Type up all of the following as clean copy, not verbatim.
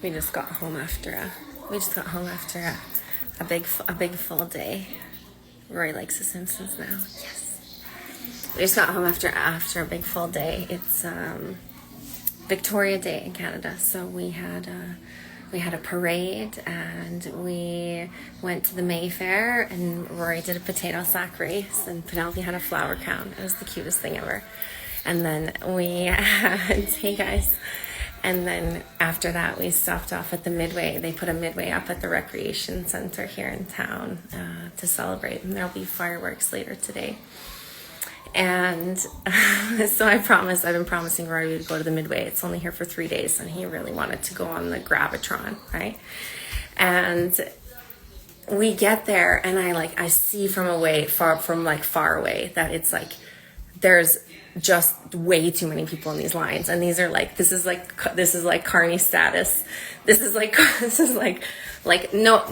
We just got home after a big full day. Rory likes The Simpsons now. Yes. We just got home after a big full day. It's Victoria Day in Canada, so we had a parade and we went to the Mayfair and Rory did a potato sack race and Penelope had a flower crown. It was the cutest thing ever. And then we had, hey guys, and then after that we stopped off at the Midway. They put a Midway up at the recreation center here in town to celebrate, and there'll be fireworks later today. And so I've been promising Rory we'd go to the Midway. It's only here for 3 days, and he really wanted to go on the Gravitron, right? And we get there, and I see from far away that it's like there's just way too many people in these lines, and these are this is like carny status. This is like no,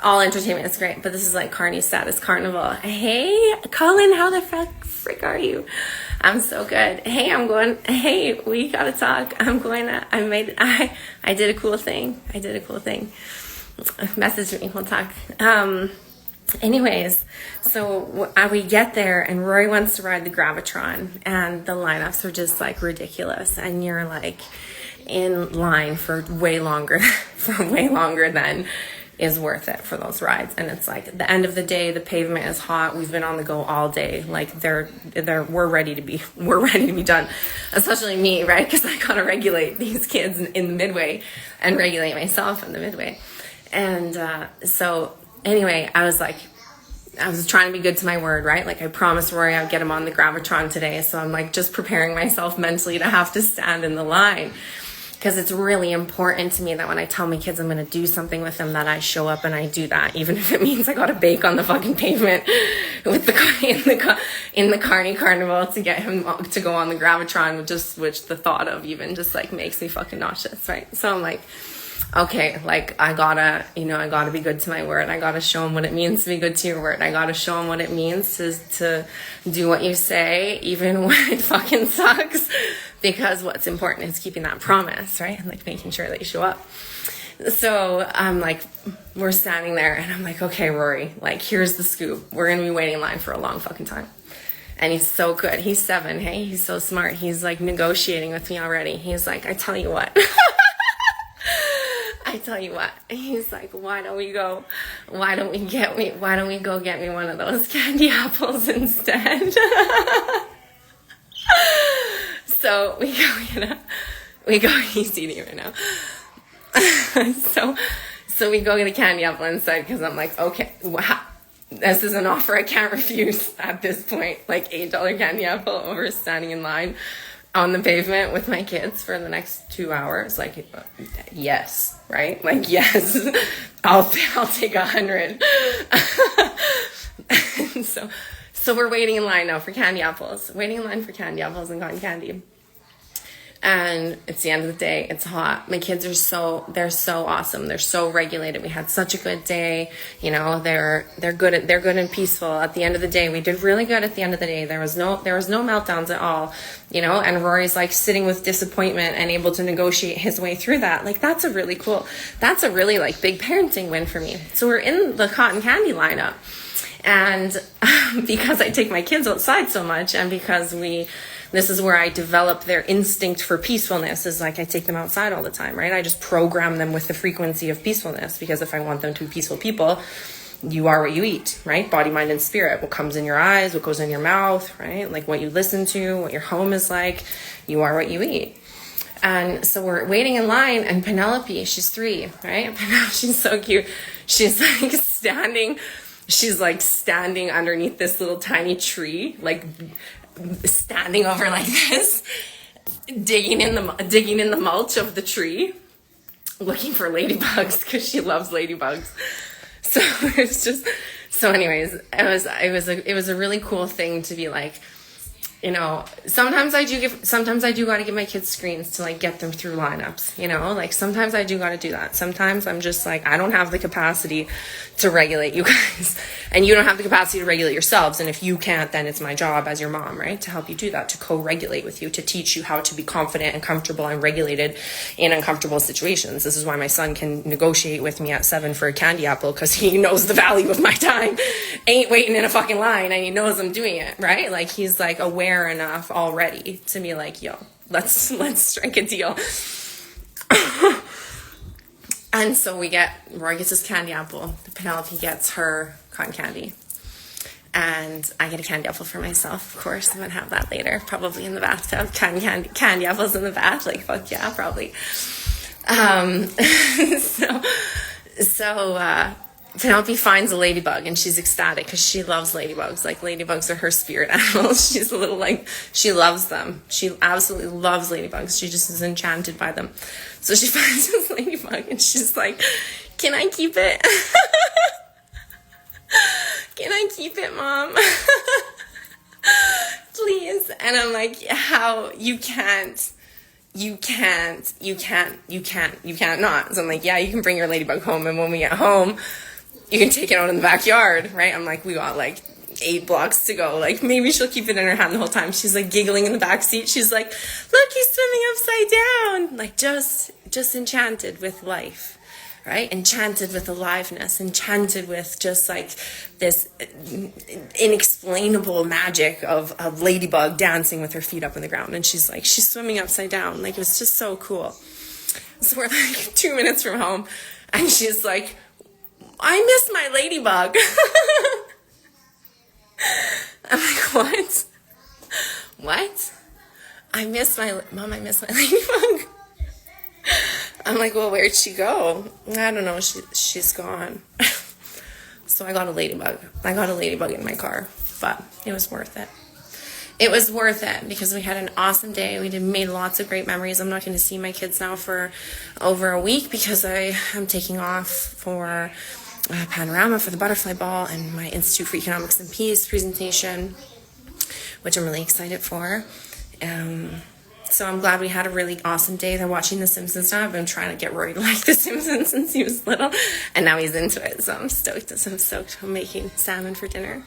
all entertainment is great, but this is like carny status carnival. Hey Colin, how the frick are you? I'm so good. Hey, we gotta talk. I did a cool thing. Message me, we'll talk. Anyways, so we get there and Rory wants to ride the Gravitron and the lineups are just like ridiculous, and you're like in line for way longer than is worth it for those rides. And it's like the end of the day, the pavement is hot. We've been on the go all day. Like we're ready to be done, especially me, right? Because I gotta regulate these kids in the Midway and regulate myself in the Midway. And so anyway, I was trying to be good to my word, right? Like I promised Rory I'd get him on the Gravitron today. So I'm like just preparing myself mentally to have to stand in the line, because it's really important to me that when I tell my kids I'm going to do something with them, that I show up and I do that, even if it means I got to bake on the fucking pavement with in the Carney Carnival to get him to go on the Gravitron, which the thought of even just like makes me fucking nauseous, right? So I'm like, okay, like I gotta be good to my word. I gotta show him what it means to be good to your word. I gotta show him what it means to do what you say, even when it fucking sucks. Because what's important is keeping that promise, right? And like making sure that you show up. So I'm like, we're standing there and I'm like, okay, Rory, like here's the scoop. We're gonna be waiting in line for a long fucking time. And he's so good. He's 7, hey? He's so smart. He's like negotiating with me already. He's like, I tell you what. He's like, why don't we go get me one of those candy apples instead? So we go, he's eating it right now. So we go get a candy apple instead, because I'm like, okay, wow, this is an offer I can't refuse at this point. Like $8 candy apple over standing in line on the pavement with my kids for the next 2 hours. Like, yes, right? Like, yes, I'll take 100. So we're waiting in line now for candy apples, and cotton candy. And it's the end of the day. It's hot. My kids they're so awesome. They're so regulated. We had such a good day. You know, they're good and peaceful. At the end of the day, we did really good. At the end of the day, there was no meltdowns at all. You know, and Rory's like sitting with disappointment and able to negotiate his way through that. Like that's a really like big parenting win for me. So we're in the cotton candy lineup, and because I take my kids outside so much, and because this is where I develop their instinct for peacefulness, is like I take them outside all the time, right? I just program them with the frequency of peacefulness, because if I want them to be peaceful people, you are what you eat, right? Body, mind, and spirit. What comes in your eyes, what goes in your mouth, right? Like what you listen to, what your home is like, you are what you eat. And so we're waiting in line, and Penelope, she's 3, right? She's so cute. She's standing underneath this little tiny tree, like standing over like this, digging in the mulch of the tree, looking for ladybugs, because she loves ladybugs. So it's just, so anyways, it was a really cool thing to be like, you know, sometimes I do got to give my kids screens to like get them through lineups, you know, like sometimes I do got to do that. Sometimes I'm just like, I don't have the capacity to regulate you guys, and you don't have the capacity to regulate yourselves. And if you can't, then it's my job as your mom, right, to help you do that, to co-regulate with you, to teach you how to be confident and comfortable and regulated in uncomfortable situations. This is why my son can negotiate with me at 7 for a candy apple, because he knows the value of my time, ain't waiting in a fucking line, and he knows I'm doing it, right? Like, he's like aware enough already to be like, yo, let's strike a deal. And so Roy gets his candy apple, Penelope gets her cotton candy, and I get a candy apple for myself. Of course, I'm gonna have that later, probably in the bathtub. Candy apples in the bath, like, fuck yeah, probably. So Penelope finds a ladybug, and she's ecstatic because she loves ladybugs. Like, ladybugs are her spirit animals. She's a little like, she loves them. She absolutely loves ladybugs. She just is enchanted by them. So she finds this ladybug, and she's like, can I keep it? Can I keep it, Mom? Please. And I'm like, how? You can't not. So I'm like, yeah, you can bring your ladybug home, and when we get home, you can take it out in the backyard, right? I'm like, we got like 8 blocks to go. Like, maybe she'll keep it in her hand the whole time. She's like giggling in the back seat. She's like, look, he's swimming upside down. Like, just enchanted with life, right? Enchanted with aliveness, enchanted with just like this inexplainable magic of a ladybug dancing with her feet up in the ground. And she's like, she's swimming upside down. Like, it was just so cool. So we're like 2 minutes from home, and she's like, I miss my ladybug. I'm like, what? What? I miss my ladybug. I'm like, well, where'd she go? I don't know. She's gone. So I got a ladybug. In my car, but it was worth it. It was worth it because we had an awesome day. We made lots of great memories. I'm not going to see my kids now for over a week because I am taking off for Panorama for the butterfly ball and my Institute for Economics and Peace presentation, which I'm really excited for. So I'm glad we had a really awesome day. They're watching The Simpsons now. I've been trying to get Rory to like The Simpsons since he was little, and now he's into it. So I'm stoked. I'm making salmon for dinner.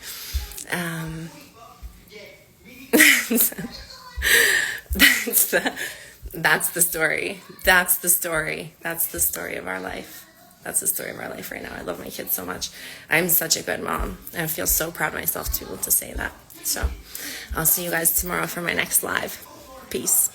That's the story. That's the story of our life. That's the story of our life right now. I love my kids so much. I'm such a good mom, and I feel so proud of myself to be able to say that. So I'll see you guys tomorrow for my next live. Peace.